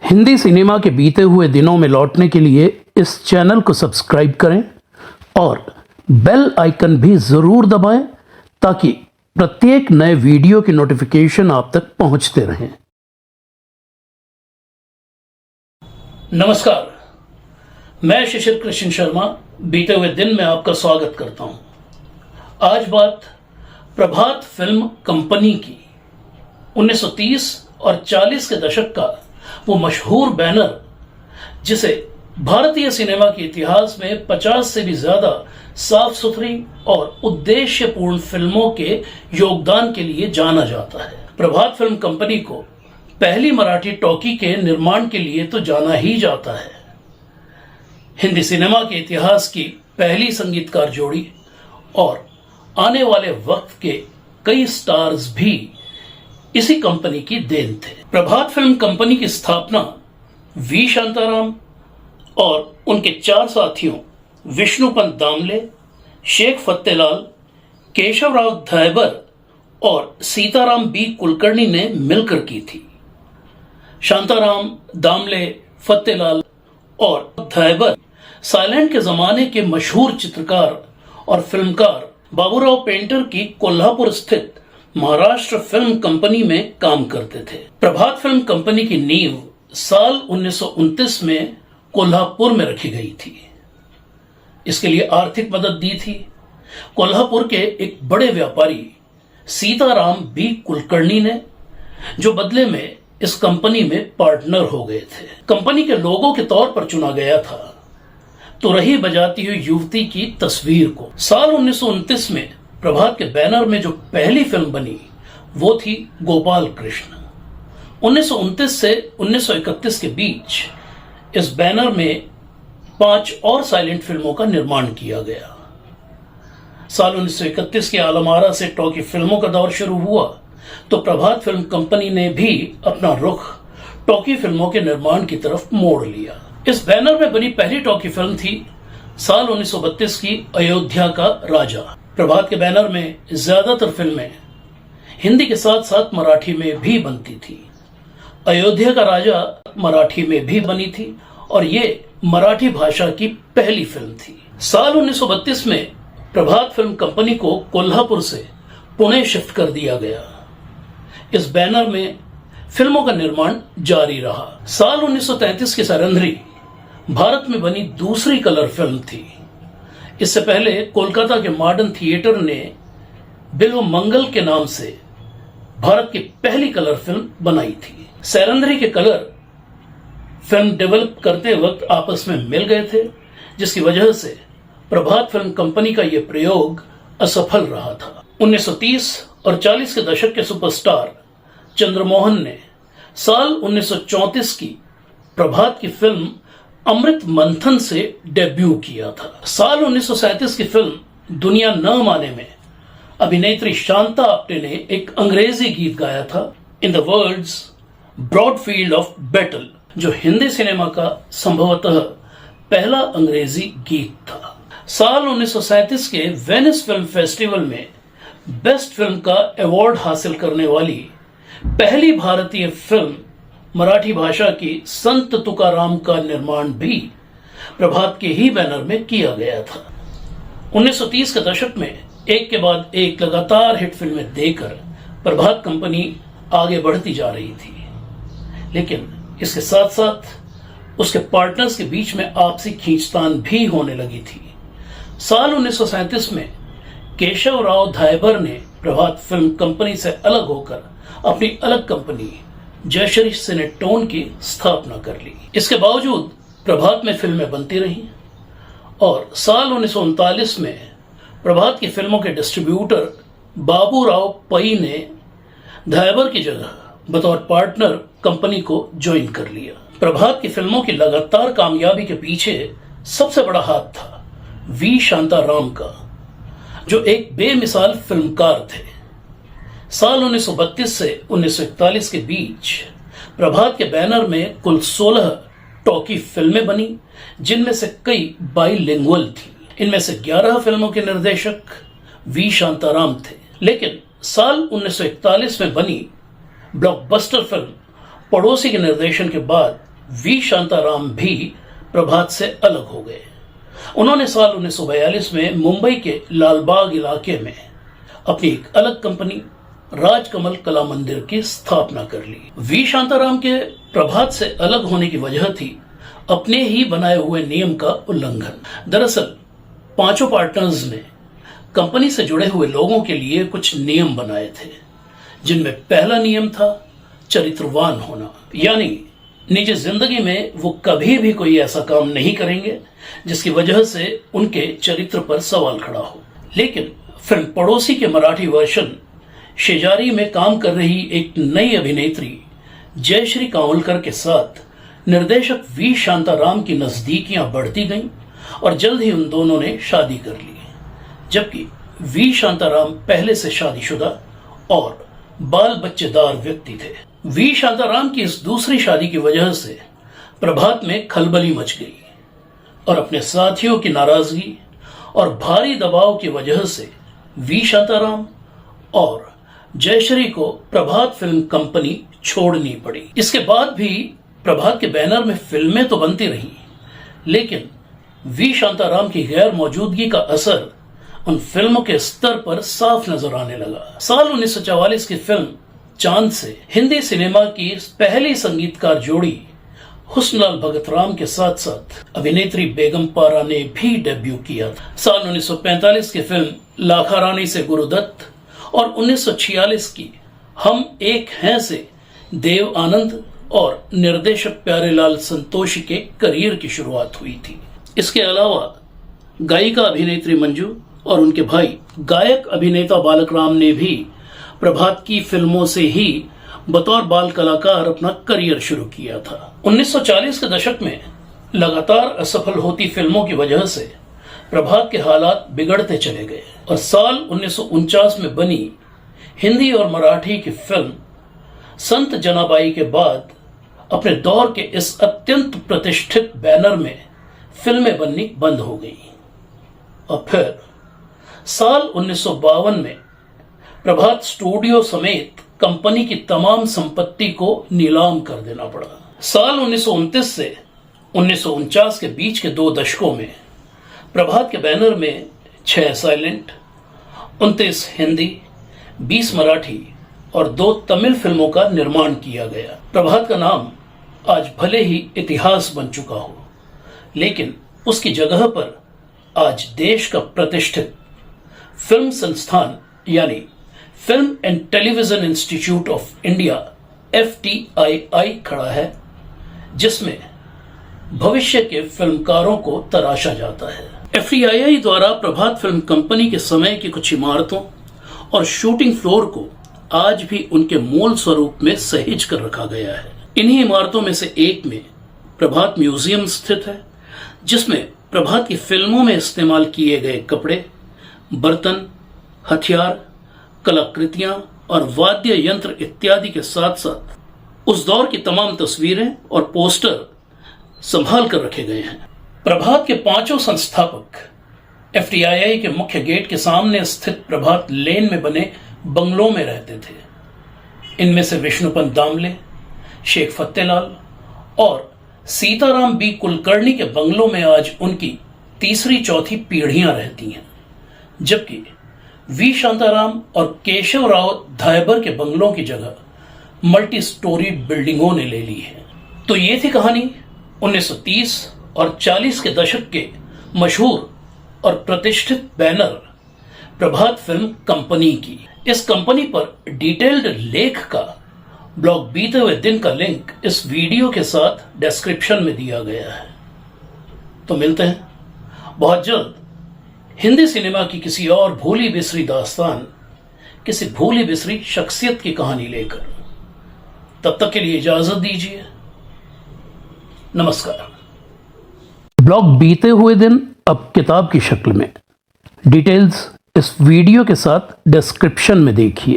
Hindi cinema के बीते हुए दिनों में लौटने के लिए इस चैनल को सब्सक्राइब करें और बेल आइकन भी ज़रूर दबाएं ताकि प्रत्येक नए वीडियो की नोटिफिकेशन आप तक पहुंचते रहें। नमस्कार, मैं शिशिर कृष्ण शर्मा बीते हुए दिन में आपका स्वागत करता हूं। आज बात प्रभात फिल्म कंपनी की 1930 और 40 के दशक का वो मशहूर बैनर जिसे भारतीय सिनेमा के इतिहास में 50 से भी ज्यादा साफ सुथरी और उद्देश्यपूर्ण फिल्मों के योगदान के लिए जाना जाता है। प्रभात फिल्म कंपनी को पहली मराठी टॉकी के निर्माण के लिए तो जाना ही जाता है। हिंदी सिनेमा के इतिहास की पहली संगीतकार जोड़ी और आने वाले वक्त के कई स्टार्स भी इसी कंपनी की देन थे। प्रभात फिल्म कंपनी की स्थापना वी शांताराम और उनके 4 साथियों विष्णुपंत दामले, शेख फत्तेलाल, केशवराव धायबर और सीताराम बी कुलकर्णी ने मिलकर की थी। शांताराम, दामले, फत्तेलाल और धायबर साइलेंट के जमाने के मशहूर चित्रकार और फिल्मकार बाबूराव पेंटर की कोल्हापुर स्थित महाराष्ट्र फिल्म कंपनी में काम करते थे। प्रभात फिल्म कंपनी की नींव साल 1929 में कोल्हापुर में रखी गई थी। इसके लिए आर्थिक मदद दी थी कोल्हापुर के एक बड़े व्यापारी सीताराम बी कुलकर्णी ने, जो बदले में इस कंपनी में पार्टनर हो गए थे। कंपनी के लोगों के तौर पर चुना गया था तुरही बजाती हुई युवती की तस्वीर को। साल 1929 में प्रभात के बैनर में जो पहली फिल्म बनी वो थी गोपाल कृष्ण। 1929 से 1931 के बीच इस बैनर में 5 और साइलेंट फिल्मों का निर्माण किया गया। साल 1931 के आलमारा से टॉकी फिल्मों का दौर शुरू हुआ तो प्रभात फिल्म कंपनी ने भी अपना रुख टॉकी फिल्मों के निर्माण की तरफ मोड़ लिया। इस बैनर में बनी पहली टॉकी फिल्म थी साल 1932 की अयोध्या का राजा। प्रभात के बैनर में ज्यादातर फिल्में हिंदी के साथ साथ मराठी में भी बनती थी। अयोध्या का राजा मराठी में भी बनी थी और ये मराठी भाषा की पहली फिल्म थी। साल 1932 में प्रभात फिल्म कंपनी को कोल्हापुर से पुणे शिफ्ट कर दिया गया। इस बैनर में फिल्मों का निर्माण जारी रहा। साल 1933 की सरंधरी भारत में बनी दूसरी कलर फिल्म थी। इससे पहले कोलकाता के मॉडर्न थिएटर ने बिल्व मंगल के नाम से भारत की पहली कलर फिल्म बनाई थी। सरंधरी के कलर फिल्म डेवलप करते वक्त आपस में मिल गए थे, जिसकी वजह से प्रभात फिल्म कंपनी का यह प्रयोग असफल रहा था। 1930 और 40 के दशक के सुपरस्टार चंद्रमोहन ने साल 1934 की प्रभात की फिल्म अमृत मंथन से डेब्यू किया था। साल 1937 की फिल्म दुनिया न माने में अभिनेत्री शांता आप्टे ने एक अंग्रेजी गीत गाया था, in the words broad field of battle, जो हिंदी सिनेमा का संभवतः पहला अंग्रेजी गीत था। साल 1937 के वेनिस फिल्म फेस्टिवल में बेस्ट फिल्म का अवार्ड हासिल करने वाली पहली भारतीय फिल्म मराठी भाषा की संत तुकाराम का निर्माण भी प्रभात के ही बैनर में किया गया था। 1930 के दशक में एक के बाद एक लगातार हिट फिल्में देकर प्रभात कंपनी आगे बढ़ती जा रही थी, लेकिन इसके साथ साथ उसके पार्टनर्स के बीच में आपसी खींचतान भी होने लगी थी। साल 1937 में केशवराव धायबर ने प्रभात फिल्म कंपनी से अलग होकर अपनी अलग कंपनी जयश्री सिनेटोन की स्थापना कर ली। इसके बावजूद प्रभात में फिल्में बनती रहीं और साल 1939 में प्रभात की फिल्मों के डिस्ट्रीब्यूटर बाबूराव पई ने धायबर की जगह बतौर पार्टनर कंपनी को ज्वाइन कर लिया। प्रभात की फिल्मों की लगातार कामयाबी के पीछे सबसे बड़ा हाथ था वी शांताराम का, जो एक बेमिसाल फिल्मकार थे। साल 1932 से 1941 के बीच प्रभात के बैनर में कुल 16 टॉकी फिल्में बनी, जिनमें से कई बाइलिंगुअल थी। इनमें से 11 फिल्मों के निर्देशक वी शांताराम थे, लेकिन साल 1941 में बनी ब्लॉकबस्टर फिल्म पड़ोसी के निर्देशन के बाद वी शांताराम भी प्रभात से अलग हो गए। उन्होंने साल 1942 में मुंबई के लालबाग इलाके में अपनी एक अलग कंपनी राजकमल कला मंदिर की स्थापना कर ली। वी शांताराम के प्रभात से अलग होने की वजह थी अपने ही बनाए हुए नियम का उल्लंघन। दरअसल पांचों पार्टनर्स ने कंपनी से जुड़े हुए लोगों के लिए कुछ नियम बनाए थे, जिनमें पहला नियम था चरित्रवान होना, यानी निजी जिंदगी में वो कभी भी कोई ऐसा काम नहीं करेंगे जिसकी वजह से उनके चरित्र पर सवाल खड़ा हो। लेकिन फिल्म पड़ोसी के मराठी वर्षन शेजारी में काम कर रही एक नई अभिनेत्री जयश्री कांवलकर के साथ निर्देशक वी शांताराम की नजदीकियां बढ़ती गईं और जल्द ही उन दोनों ने शादी कर ली, जबकि वी शांताराम पहले से शादीशुदा और बाल बच्चेदार व्यक्ति थे। वी शांताराम की इस दूसरी शादी की वजह से प्रभात में खलबली मच गई और अपने साथियों की नाराजगी और भारी दबाव की वजह से वी शांताराम और जयश्री को प्रभात फिल्म कंपनी छोड़नी पड़ी। इसके बाद भी प्रभात के बैनर में फिल्में तो बनती रही, लेकिन वी शांताराम की गैर मौजूदगी का असर उन फिल्मों के स्तर पर साफ नजर आने लगा। साल 1944 की फिल्म चांद से हिंदी सिनेमा की पहली संगीतकार जोड़ी हुस्नलाल भगतराम के साथ साथ अभिनेत्री बेगम पारा ने भी डेब्यू किया था। साल 1945 की फिल्म लाखा रानी से गुरुदत्त और 1946 की हम एक हैं से देव आनंद और निर्देशक प्यारेलाल संतोषी के करियर की शुरुआत हुई थी। इसके अलावा गायिका अभिनेत्री मंजू और उनके भाई गायक अभिनेता बालक राम ने भी प्रभात की फिल्मों से ही बतौर बाल कलाकार अपना करियर शुरू किया था। 1940 के दशक में लगातार असफल होती फिल्मों की वजह से प्रभात के हालात बिगड़ते चले गए और साल 1949 में बनी हिंदी और मराठी की फिल्म संत जनाबाई के बाद अपने दौर के इस अत्यंत प्रतिष्ठित बैनर में फिल्में बननी बंद हो गई और फिर साल 1952 में प्रभात स्टूडियो समेत कंपनी की तमाम संपत्ति को नीलाम कर देना पड़ा। साल 1929 से 1949 के बीच के 2 दशकों में प्रभात के बैनर में 6 साइलेंट, 29 हिंदी, 20 मराठी और 2 तमिल फिल्मों का निर्माण किया गया। प्रभात का नाम आज भले ही इतिहास बन चुका हो, लेकिन उसकी जगह पर आज देश का प्रतिष्ठित फिल्म संस्थान यानी film and television institute of India FTII खड़ा है, जिसमें भविष्य के फिल्मकारों को तराशा जाता है। FTII द्वारा प्रभात फिल्म कंपनी के समय की कुछ इमारतों और शूटिंग फ्लोर को आज भी उनके मूल स्वरूप में सहेज कर रखा गया है। इन्हीं इमारतों में से एक में प्रभात म्यूजियम स्थित है, जिसमें प्रभात की फिल्मों में इस्तेमाल किए गए कपड़े, बर्तन, हथियार, कलाकृतियां और वाद्य यंत्र इत्यादि के साथ साथ उस दौर की तमाम तस्वीरें और पोस्टर संभाल कर रखे गए हैं। प्रभात के 5 संस्थापक FTII के मुख्य गेट के सामने स्थित प्रभात लेन में बने बंगलों में रहते थे। इनमें से विष्णुपंत दामले, शेख फत्तेलाल और सीताराम बी कुलकर्णी के बंगलों में आज उनकी 3री-4थी पीढ़ियां रहती हैं, जबकि वी शांताराम और केशव राव धायबर के बंगलों की जगह मल्टी स्टोरी बिल्डिंगों ने ले ली है। तो ये थी कहानी 1930 और 40 के दशक के मशहूर और प्रतिष्ठित बैनर प्रभात फिल्म कंपनी की। इस कंपनी पर डिटेल्ड लेख का ब्लॉग बीते हुए दिन का लिंक इस वीडियो के साथ डिस्क्रिप्शन में दिया गया है। तो मिलते हैं बहुत जल्द हिंदी सिनेमा की किसी और भूली बिसरी दास्तान, किसी भूली बिसरी शख्सियत की कहानी लेकर। तब तक के लिए इजाजत दीजिए। नमस्कार। ब्लॉग बीते हुए दिन अब किताब की शक्ल में। डिटेल्स इस वीडियो के साथ डिस्क्रिप्शन में देखिए।